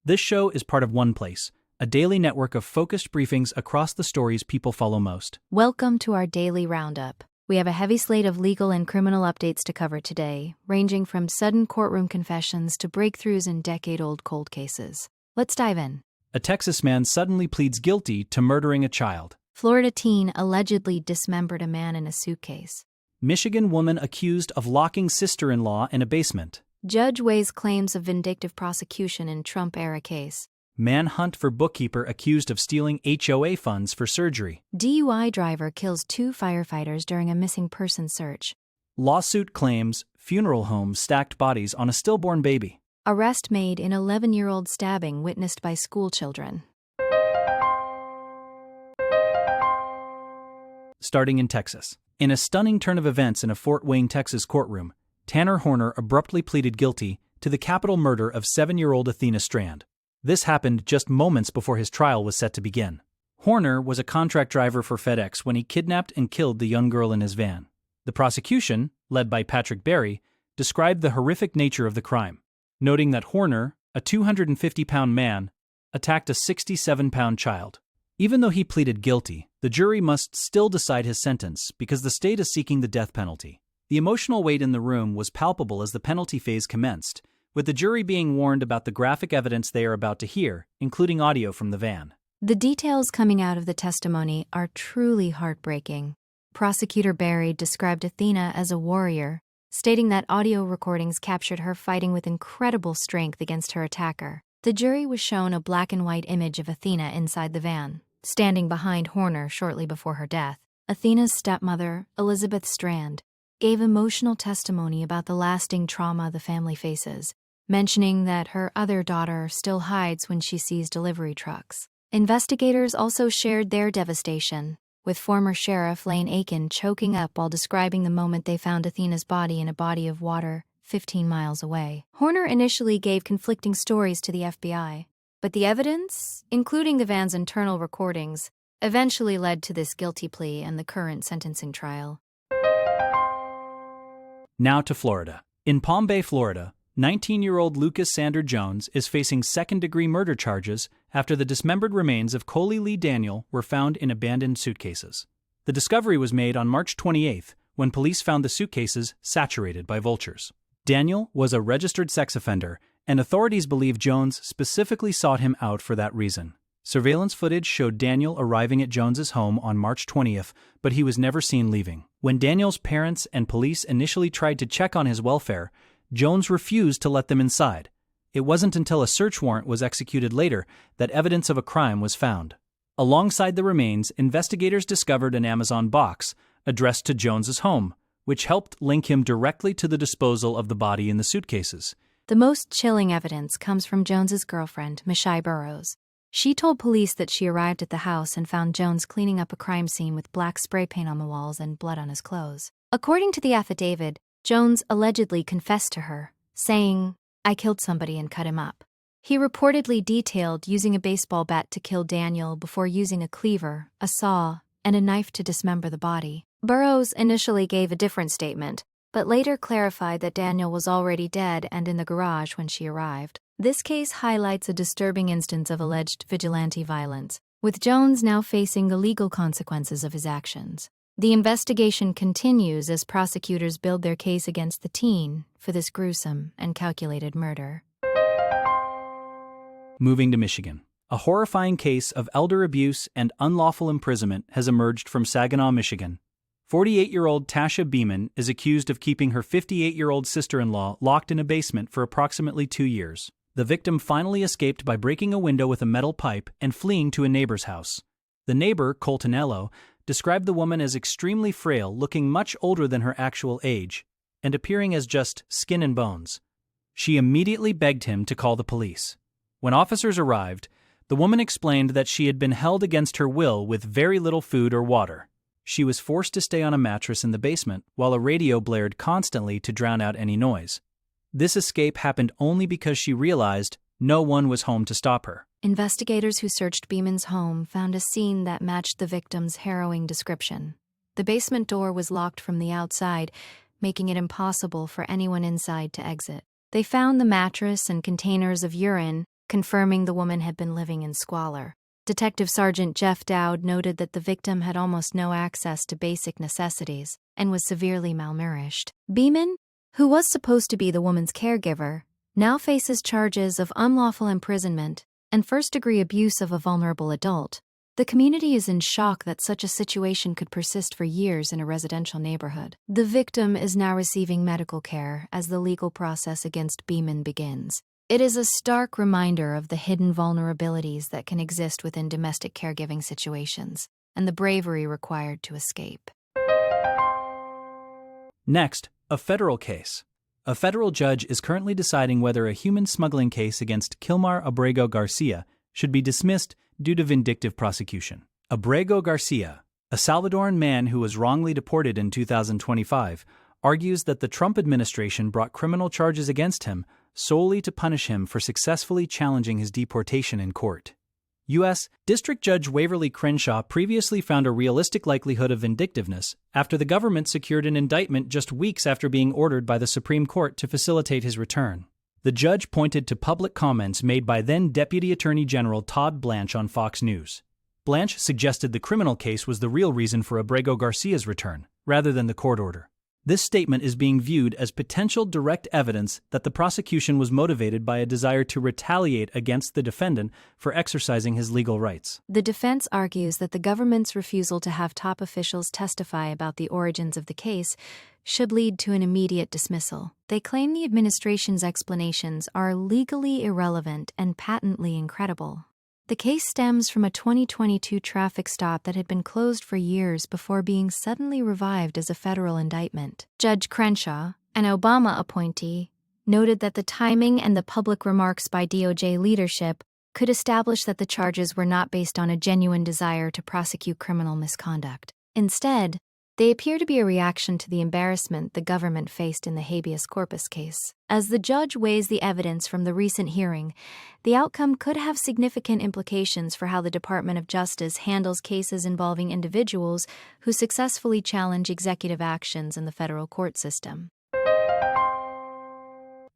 This show is part of OnePlace, a daily network of focused briefings across the stories people follow most. Welcome to our daily roundup. We have a heavy slate of legal and criminal updates to cover today, ranging from sudden courtroom confessions to breakthroughs in decade-old cold cases. Let's dive in. A Texas man suddenly pleads guilty to murdering a child. Florida teen allegedly dismembered a man in a suitcase. Michigan woman accused of locking sister-in-law in a basement. Judge weighs claims of vindictive prosecution in Trump-era case. Manhunt for bookkeeper accused of stealing HOA funds for surgery. DUI driver kills 2 firefighters during a missing person search. Lawsuit claims funeral home stacked bodies on a stillborn baby. Arrest made in 11-year-old stabbing witnessed by school children. Starting in Texas. In a stunning turn of events in a Fort Wayne, Texas courtroom, Tanner Horner abruptly pleaded guilty to the capital murder of 7-year-old Athena Strand. This happened just moments before his trial was set to begin. Horner was a contract driver for FedEx when he kidnapped and killed the young girl in his van. The prosecution, led by Patrick Berry, described the horrific nature of the crime, noting that Horner, a 250-pound man, attacked a 67-pound child. Even though he pleaded guilty, the jury must still decide his sentence because the state is seeking the death penalty. The emotional weight in the room was palpable as the penalty phase commenced, with the jury being warned about the graphic evidence they are about to hear, including audio from the van. The details coming out of the testimony are truly heartbreaking. Prosecutor Berry described Athena as a warrior, stating that audio recordings captured her fighting with incredible strength against her attacker. The jury was shown a black and white image of Athena inside the van, standing behind Horner shortly before her death. Athena's stepmother, Elizabeth Strand, gave emotional testimony about the lasting trauma the family faces, mentioning that her other daughter still hides when she sees delivery trucks. Investigators also shared their devastation, with former Sheriff Lane Aiken choking up while describing the moment they found Athena's body in a body of water 15 miles away. Horner initially gave conflicting stories to the FBI, but the evidence, including the van's internal recordings, eventually led to this guilty plea and the current sentencing trial. Now to Florida. In Palm Bay, Florida, 19-year-old Lucas Sander Jones is facing second-degree murder charges after the dismembered remains of Coley Lee Daniel were found in abandoned suitcases. The discovery was made on March 28th when police found the suitcases saturated by vultures. Daniel was a registered sex offender, and authorities believe Jones specifically sought him out for that reason. Surveillance footage showed Daniel arriving at Jones's home on March 20th, but he was never seen leaving. When Daniel's parents and police initially tried to check on his welfare, Jones refused to let them inside. It wasn't until a search warrant was executed later that evidence of a crime was found. Alongside the remains, investigators discovered an Amazon box addressed to Jones's home, which helped link him directly to the disposal of the body in the suitcases. The most chilling evidence comes from Jones's girlfriend, Michelle Burrows. She told police that she arrived at the house and found Jones cleaning up a crime scene with black spray paint on the walls and blood on his clothes. According to the affidavit, Jones allegedly confessed to her, saying, "I killed somebody and cut him up." He reportedly detailed using a baseball bat to kill Daniel before using a cleaver, a saw, and a knife to dismember the body. Burrows initially gave a different statement, but later clarified that Daniel was already dead and in the garage when she arrived. This case highlights a disturbing instance of alleged vigilante violence, with Jones now facing the legal consequences of his actions. The investigation continues as prosecutors build their case against the teen for this gruesome and calculated murder. Moving to Michigan. A horrifying case of elder abuse and unlawful imprisonment has emerged from Saginaw, Michigan. 48-year-old Tasha Beeman is accused of keeping her 58-year-old sister-in-law locked in a basement for approximately 2 years. The victim finally escaped by breaking a window with a metal pipe and fleeing to a neighbor's house. The neighbor, Coltonello, described the woman as extremely frail, looking much older than her actual age, and appearing as just skin and bones. She immediately begged him to call the police. When officers arrived, the woman explained that she had been held against her will with very little food or water. She was forced to stay on a mattress in the basement while a radio blared constantly to drown out any noise. This escape happened only because she realized no one was home to stop her. Investigators who searched Beeman's home found a scene that matched the victim's harrowing description. The basement door was locked from the outside, making it impossible for anyone inside to exit. They found the mattress and containers of urine confirming the woman had been living in squalor. Detective Sergeant Jeff Dowd noted that the victim had almost no access to basic necessities and was severely malnourished. Beeman, who was supposed to be the woman's caregiver, now faces charges of unlawful imprisonment and first-degree abuse of a vulnerable adult. The community is in shock that such a situation could persist for years in a residential neighborhood. The victim is now receiving medical care as the legal process against Beeman begins. It is a stark reminder of the hidden vulnerabilities that can exist within domestic caregiving situations and the bravery required to escape. Next, a federal case. A federal judge is currently deciding whether a human smuggling case against Kilmar Abrego Garcia should be dismissed due to vindictive prosecution. Abrego Garcia, a Salvadoran man who was wrongly deported in 2025, argues that the Trump administration brought criminal charges against him solely to punish him for successfully challenging his deportation in court. U.S. District Judge Waverly Crenshaw previously found a realistic likelihood of vindictiveness after the government secured an indictment just weeks after being ordered by the Supreme Court to facilitate his return. The judge pointed to public comments made by then Deputy Attorney General Todd Blanche on Fox News. Blanche suggested the criminal case was the real reason for Abrego Garcia's return, rather than the court order. This statement is being viewed as potential direct evidence that the prosecution was motivated by a desire to retaliate against the defendant for exercising his legal rights. The defense argues that the government's refusal to have top officials testify about the origins of the case should lead to an immediate dismissal. They claim the administration's explanations are legally irrelevant and patently incredible. The case stems from a 2022 traffic stop that had been closed for years before being suddenly revived as a federal indictment. Judge Crenshaw, an Obama appointee, noted that the timing and the public remarks by DOJ leadership could establish that the charges were not based on a genuine desire to prosecute criminal misconduct. Instead, they appear to be a reaction to the embarrassment the government faced in the habeas corpus case. As the judge weighs the evidence from the recent hearing, the outcome could have significant implications for how the Department of Justice handles cases involving individuals who successfully challenge executive actions in the federal court system.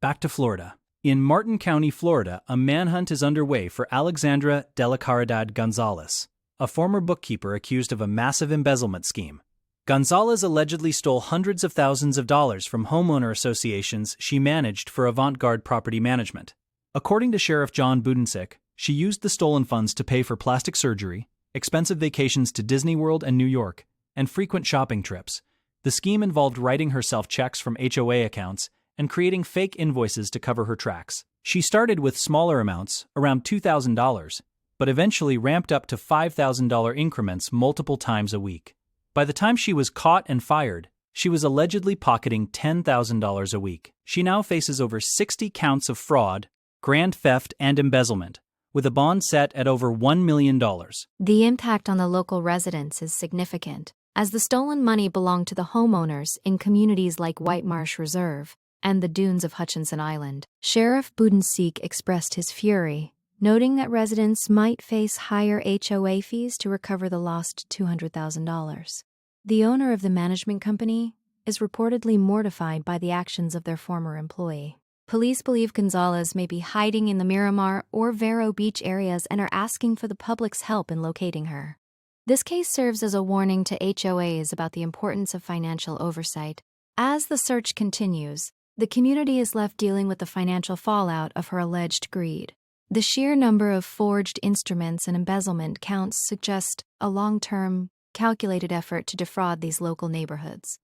Back to Florida. In Martin County, Florida, a manhunt is underway for Alexandra de la Caridad Gonzalez, a former bookkeeper accused of a massive embezzlement scheme. Gonzalez allegedly stole hundreds of thousands of dollars from homeowner associations she managed for Avant-Garde Property Management. According to Sheriff John Budensick, she used the stolen funds to pay for plastic surgery, expensive vacations to Disney World and New York, and frequent shopping trips. The scheme involved writing herself checks from HOA accounts and creating fake invoices to cover her tracks. She started with smaller amounts, around $2,000, but eventually ramped up to $5,000 increments multiple times a week. By the time she was caught and fired, she was allegedly pocketing $10,000 a week. She now faces over 60 counts of fraud, grand theft, and embezzlement, with a bond set at over $1 million. The impact on the local residents is significant, as the stolen money belonged to the homeowners in communities like White Marsh Reserve and the dunes of Hutchinson Island. Sheriff Budensick expressed his fury, noting that residents might face higher HOA fees to recover the lost $200,000. The owner of the management company is reportedly mortified by the actions of their former employee. Police believe Gonzalez may be hiding in the Miramar or Vero Beach areas and are asking for the public's help in locating her. This case serves as a warning to HOAs about the importance of financial oversight. As the search continues, the community is left dealing with the financial fallout of her alleged greed. The sheer number of forged instruments and embezzlement counts suggest a long-term, calculated effort to defraud these local neighborhoods.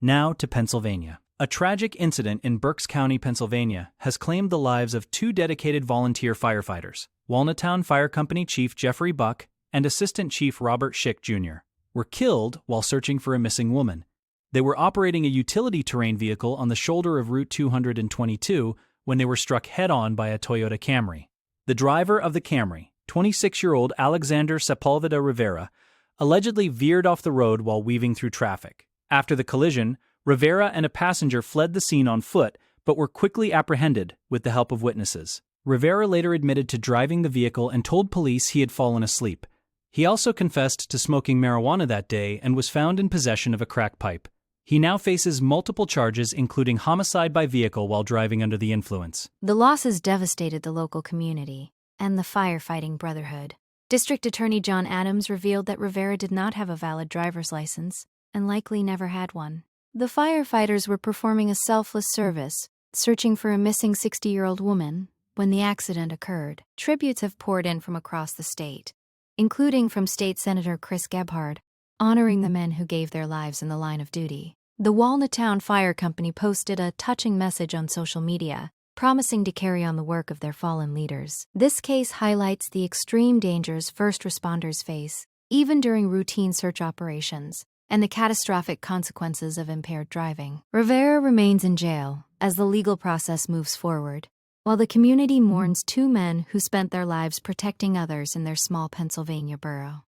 Now to Pennsylvania. A tragic incident in Berks County, Pennsylvania, has claimed the lives of two dedicated volunteer firefighters. Walnuttown Fire Company Chief Jeffrey Buck and Assistant Chief Robert Schick Jr. were killed while searching for a missing woman. They were operating a utility terrain vehicle on the shoulder of Route 222 when they were struck head-on by a Toyota Camry. The driver of the Camry, 26-year-old Alexander Sepulveda Rivera, allegedly veered off the road while weaving through traffic. After the collision, Rivera and a passenger fled the scene on foot but were quickly apprehended with the help of witnesses. Rivera later admitted to driving the vehicle and told police he had fallen asleep. He also confessed to smoking marijuana that day and was found in possession of a crack pipe. He now faces multiple charges, including homicide by vehicle while driving under the influence. The losses devastated the local community and the firefighting brotherhood. District Attorney John Adams revealed that Rivera did not have a valid driver's license and likely never had one. The firefighters were performing a selfless service, searching for a missing 60-year-old woman, when the accident occurred. Tributes have poured in from across the state, including from State Senator Chris Gebhard, honoring the men who gave their lives in the line of duty. The Walnuttown Fire Company posted a touching message on social media, promising to carry on the work of their fallen leaders. This case highlights the extreme dangers first responders face, even during routine search operations, and the catastrophic consequences of impaired driving. Rivera remains in jail as the legal process moves forward, while the community mourns two men who spent their lives protecting others in their small Pennsylvania borough.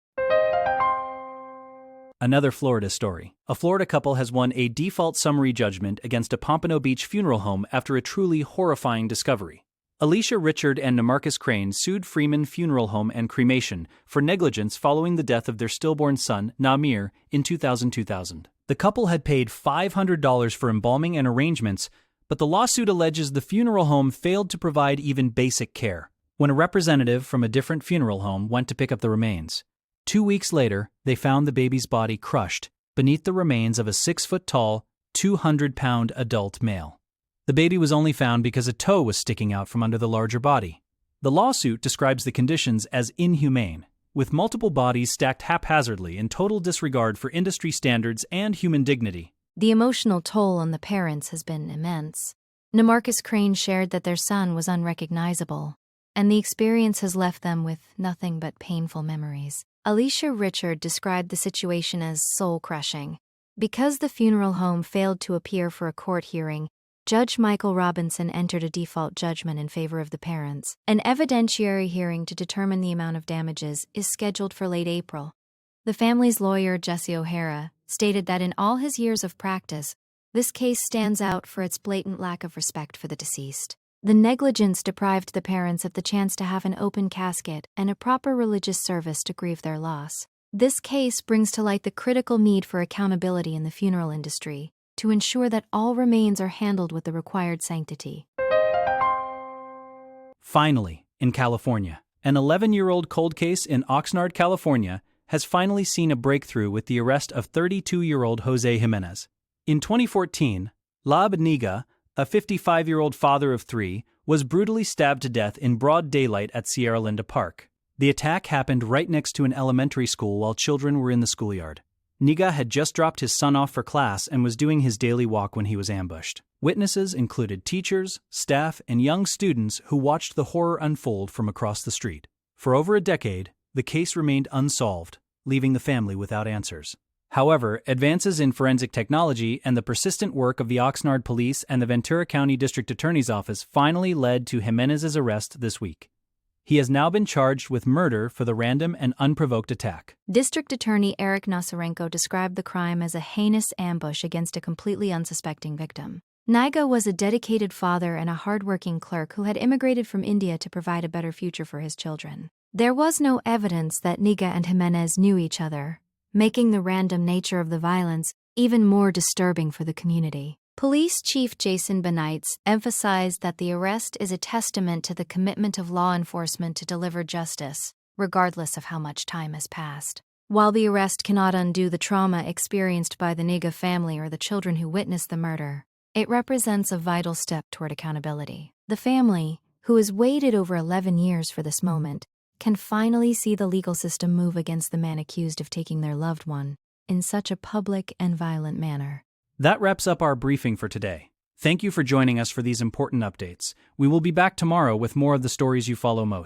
Another Florida story. A Florida couple has won a default summary judgment against a Pompano Beach funeral home after a truly horrifying discovery. Alicia Richard and Namarcus Crane sued Freeman Funeral Home and Cremation for negligence following the death of their stillborn son, Namir, in 2000. The couple had paid $500 for embalming and arrangements, but the lawsuit alleges the funeral home failed to provide even basic care. When a representative from a different funeral home went to pick up the remains, 2 weeks later, they found the baby's body crushed beneath the remains of a 6-foot-tall, 200-pound adult male. The baby was only found because a toe was sticking out from under the larger body. The lawsuit describes the conditions as inhumane, with multiple bodies stacked haphazardly in total disregard for industry standards and human dignity. The emotional toll on the parents has been immense. Namarcus Crane shared that their son was unrecognizable, and the experience has left them with nothing but painful memories. Alicia Richard described the situation as soul-crushing. Because the funeral home failed to appear for a court hearing, Judge Michael Robinson entered a default judgment in favor of the parents. An evidentiary hearing to determine the amount of damages is scheduled for late April. The family's lawyer, Jesse O'Hara, stated that in all his years of practice, this case stands out for its blatant lack of respect for the deceased. The negligence deprived the parents of the chance to have an open casket and a proper religious service to grieve their loss. This case brings to light the critical need for accountability in the funeral industry to ensure that all remains are handled with the required sanctity. Finally, in California, an 11-year-old cold case in Oxnard, California, has finally seen a breakthrough with the arrest of 32-year-old Jose Jimenez. In 2014, Lab Niga, a 55-year-old father of 3, was brutally stabbed to death in broad daylight at Sierra Linda Park. The attack happened right next to an elementary school while children were in the schoolyard. Niga had just dropped his son off for class and was doing his daily walk when he was ambushed. Witnesses included teachers, staff, and young students who watched the horror unfold from across the street. For over a decade, the case remained unsolved, leaving the family without answers. However, advances in forensic technology and the persistent work of the Oxnard Police and the Ventura County District Attorney's Office finally led to Jimenez's arrest this week. He has now been charged with murder for the random and unprovoked attack. District Attorney Eric Nasarenko described the crime as a heinous ambush against a completely unsuspecting victim. Niga was a dedicated father and a hardworking clerk who had immigrated from India to provide a better future for his children. There was no evidence that Niga and Jimenez knew each other, making the random nature of the violence even more disturbing for the community. Police Chief Jason Benites emphasized that the arrest is a testament to the commitment of law enforcement to deliver justice, regardless of how much time has passed. While the arrest cannot undo the trauma experienced by the Niga family or the children who witnessed the murder, it represents a vital step toward accountability. The family, who has waited over 11 years for this moment, can finally see the legal system move against the man accused of taking their loved one in such a public and violent manner. That wraps up our briefing for today. Thank you for joining us for these important updates. We will be back tomorrow with more of the stories you follow most.